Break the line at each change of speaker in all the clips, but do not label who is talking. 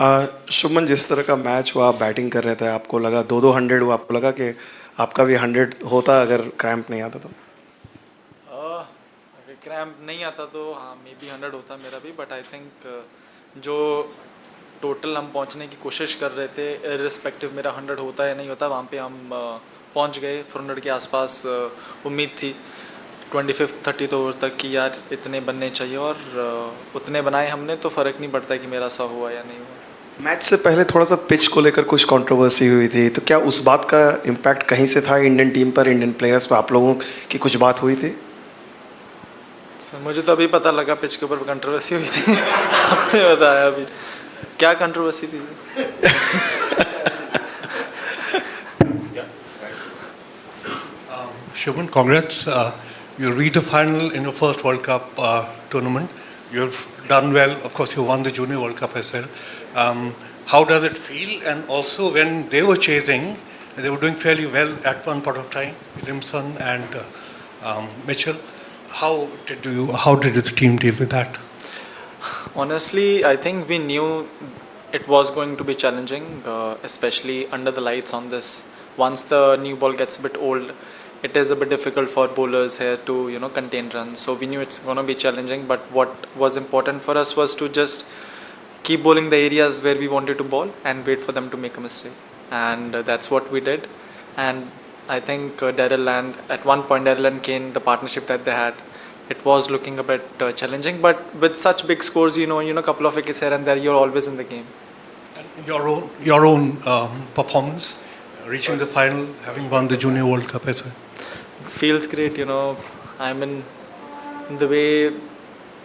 शुभमन, जिस तरह का मैच हुआ, आप बैटिंग कर रहे थे, आपको लगा 2-2 100 हुआ, आपको लगा कि आपका भी 100 होता अगर क्रैम्प नहीं आता तो?
अगर क्रैम्प नहीं आता तो हाँ मे बी 100 होता मेरा भी, बट आई थिंक जो टोटल हम पहुंचने की कोशिश कर रहे थे, इररिस्पेक्टिव मेरा 100 होता या नहीं होता, वहाँ पे हम पहुंच गए। 400 के आसपास उम्मीद थी 25th 30th ओवर तक कि यार इतने बनने चाहिए, और उतने बनाए हमने, तो फ़र्क नहीं पड़ता कि मेरा 100 हुआ या नहीं हुआ।
मैच से पहले थोड़ा सा पिच को लेकर कुछ कंट्रोवर्सी हुई थी, तो क्या उस बात का इम्पैक्ट कहीं से था इंडियन टीम पर, इंडियन प्लेयर्स पर, आप लोगों की कुछ बात हुई थी?
सर मुझे तो अभी पता लगा पिच के ऊपर कंट्रोवर्सी हुई थी। आपने बताया अभी क्या कंट्रोवर्सी थी?
Shubman, congrats. You reached the final in your first World Cup tournament. You've done well. Of course, you won the Junior World Cup as well. How does it feel? And also, when they were chasing, they were doing fairly well at one point of time, Williamson and Mitchell. How did the team deal with that?
Honestly, I think we knew it was going to be challenging, especially under the lights on this. Once the new ball gets a bit old, it is a bit difficult for bowlers here to contain runs. So we knew it's going to be challenging. But what was important for us was to just keep bowling the areas where we wanted to bowl and wait for them to make a mistake. And that's what we did. And I think Daryl and at one point Daryl and Kane, the partnership that they had, it was looking a bit challenging. But with such big scores, couple of wickets here and there, you're always in the game.
Your own performance, reaching the final, having won the Junior World Cup as well.
Feels great, I mean, the way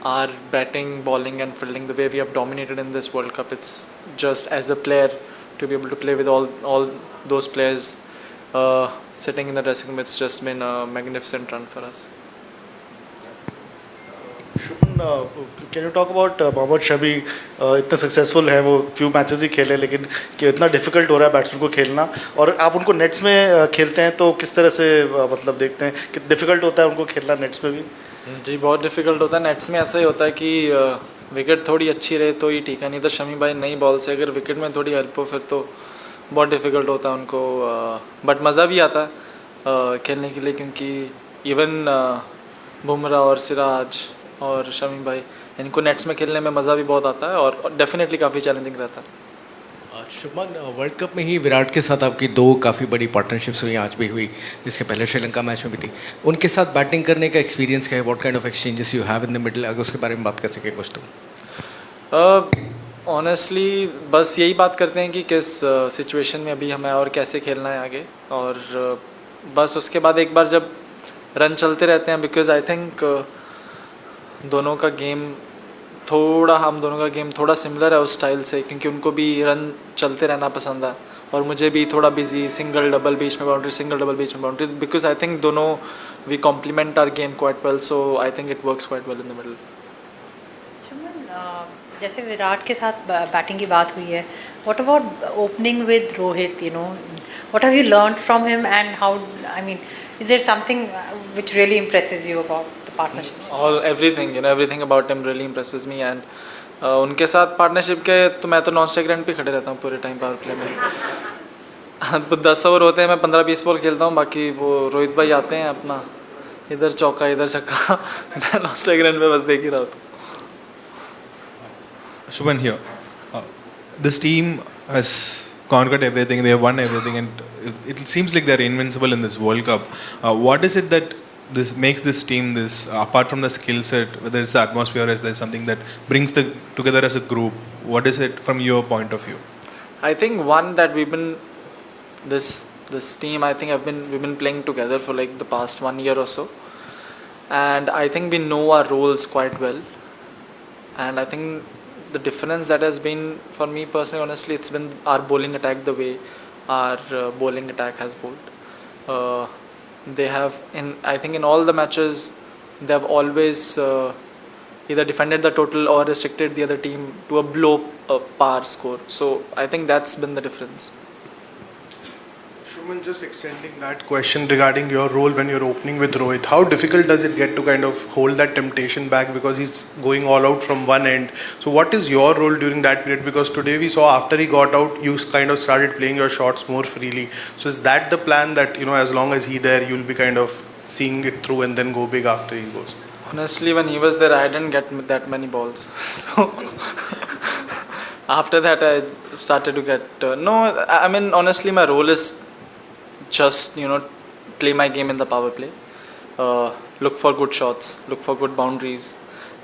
our batting, bowling, and fielding, the way we have dominated in this World Cup, it's just as a player to be able to play with all those players sitting in the dressing room. It's just been a magnificent run for us.
Shubman, can you talk about Mohammed Shami? इतने successful हैं वो, few matches ही खेले, लेकिन कि इतना difficult हो रहा है बैट्समैन को खेलना, और आप उनको नेट्स में खेलते हैं तो किस तरह से मतलब देखते हैं कि डिफिकल्ट होता है उनको खेलना नेट्स में भी?
जी बहुत डिफिकल्ट होता है नेट्स में। ऐसा ही होता है कि विकेट थोड़ी अच्छी रहे तो ही ठीक है, नहीं तो शमी भाई नई बॉल से अगर विकेट में थोड़ी हेल्प हो फिर तो बहुत डिफिकल्ट होता है उनको। बट मज़ा भी आता है खेलने के लिए, क्योंकि इवन बुमराह और सिराज और शमी भाई, इनको नेट्स में खेलने में मज़ा भी बहुत आता है और डेफिनेटली काफ़ी चैलेंजिंग रहता है।
शुभमन, वर्ल्ड कप में ही विराट के साथ आपकी दो काफ़ी बड़ी पार्टनरशिप्स हुई, आज भी हुई, इसके पहले श्रीलंका मैच में भी थी। उनके साथ बैटिंग करने का एक्सपीरियंस क्या है? What kind of exchanges you have in the middle, अगर उसके बारे में बात कर सके कुछ तो।
ऑनेस्टली बस यही बात करते हैं कि किस सिचुएशन में अभी हमें और कैसे खेलना है आगे, और बस उसके बाद एक बार जब रन चलते रहते हैं, बिकॉज आई थिंक दोनों का गेम हम दोनों का गेम थोड़ा सिमिलर है उस स्टाइल से, क्योंकि उनको भी रन चलते रहना पसंद है और मुझे भी थोड़ा बिजी, सिंगल डबल बीच में बाउंड्री, सिंगल डबल बीच में बाउंड्री, बिकॉज आई थिंक दोनों we complement our game quite well, so I think it works quite well in the middle.
जैसे विराट के साथ बैटिंग की बात हुई है, what about opening with Rohit? What have you learned from him and how, I mean, is there something which really impresses you about the partnership?
Everything about him really impresses me, and उनके साथ partnership के तो मैं तो non strike run पे खड़े रहता हूँ पूरे टाइम पावर प्ले में। 10 ओवर होते हैं, मैं 15-20 बॉल खेलता हूँ, बाकी वो रोहित भाई आते हैं अपना इधर चौका इधर छक्का, मैं नॉन स्ट्राइक रन पे बस देख ही रहा होता हूँ।
Shubman here. This team has conquered everything. They have won everything, and it seems like they're invincible in this World Cup. What is it that this makes this team this? Apart from the skill set, whether it's the atmosphere, is there something that brings them together as a group? What is it from your point of view?
I think one that we've been this team. I think we've been playing together for like the past 1 year or so, and I think we know our roles quite well, and I think the difference that has been for me personally, honestly, it's been our bowling attack, the way our bowling attack has bowled. They have, I think in all the matches, they have always either defended the total or restricted the other team to a below par score. So I think that's been the difference.
Shubman, just extending that question regarding your role when you're opening with Rohit, how difficult does it get to kind of hold that temptation back because he's going all out from one end? So what is your role during that period? Because today we saw after he got out, you kind of started playing your shots more freely. So is that the plan that, as long as he's there, you'll be kind of seeing it through and then go big after he goes?
Honestly, when he was there, I didn't get that many balls. So after that, I started to get. No, I mean, honestly, my role is just, play my game in the power play. Look for good shots, look for good boundaries.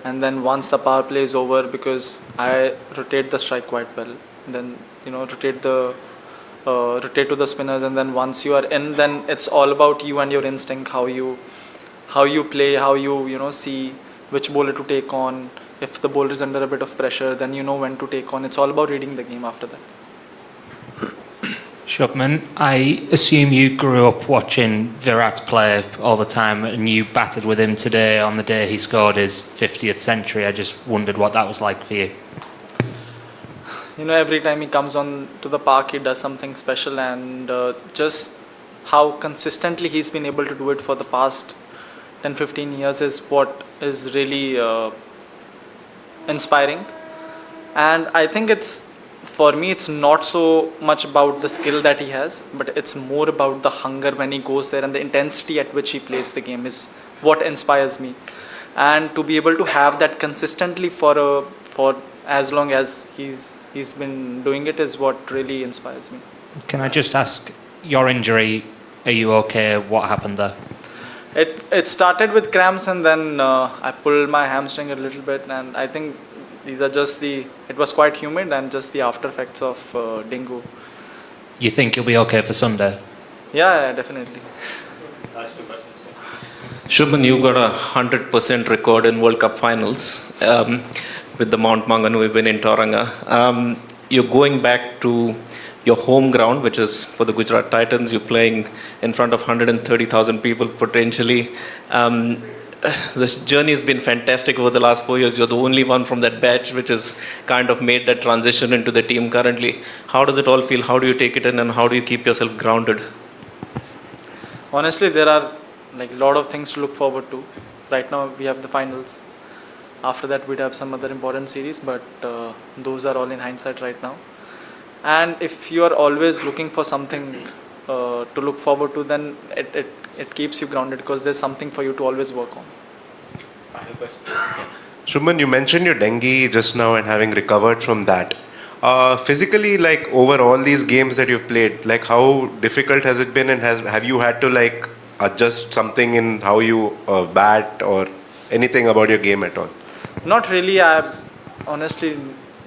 And then once the power play is over, because I rotate the strike quite well, then, rotate to the spinners. And then once you are in, then it's all about you and your instinct, how you play, how you see which bowler to take on. If the bowler is under a bit of pressure, then you know when to take on. It's all about reading the game after that.
Shubman, I assume you grew up watching Virat play all the time and you batted with him today on the day he scored his 50th century. I just wondered what that was like for you.
Every time he comes on to the park, he does something special, and just how consistently he's been able to do it for the past 10-15 years is what is really inspiring. And I think for me, it's not so much about the skill that he has, but it's more about the hunger when he goes there, and the intensity at which he plays the game is what inspires me. And to be able to have that consistently for as long as he's been doing it is what really inspires me.
Can I just ask, your injury, are you okay? What happened there?
It started with cramps, and then I pulled my hamstring a little bit, and I think these are just it was quite humid and just the after effects of dengue.
You think you'll be okay for Sunday?
Yeah, definitely.
Shubman, you got 100% record in World Cup finals with the Mount Maunganui win in Tauranga. You're going back to your home ground, which is for the Gujarat Titans. You're playing in front of 130,000 people potentially. This journey has been fantastic over the last 4 years. You're the only one from that batch which has kind of made that transition into the team currently. How does it all feel? How do you take it in, and how do you keep yourself grounded?
Honestly, there are a lot of things to look forward to. Right now we have the finals. After that we'd have some other important series, but those are all in hindsight right now. And if you are always looking for something to look forward to, then it keeps you grounded, because there's something for you to always work on.
Shubman, you mentioned your dengue just now and having recovered from that. Physically, over all these games that you've played, how difficult has it been, and have you had to adjust something in how you bat or anything about your game at all?
Not really. I've honestly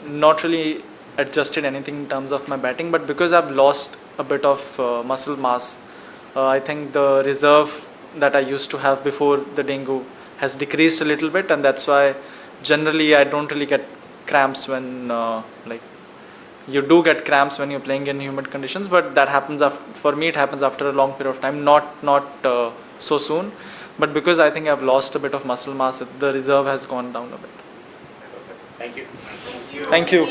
not really adjusted anything in terms of my batting, but because I've lost a bit of muscle mass, I think the reserve that I used to have before the dengue has decreased a little bit, and that's why generally I don't really get cramps when you do get cramps when you're playing in humid conditions, but that happens for me it happens after a long period of time, not so soon, but because I think I've lost a bit of muscle mass, the reserve has gone down a bit.
Thank you.
Thank you.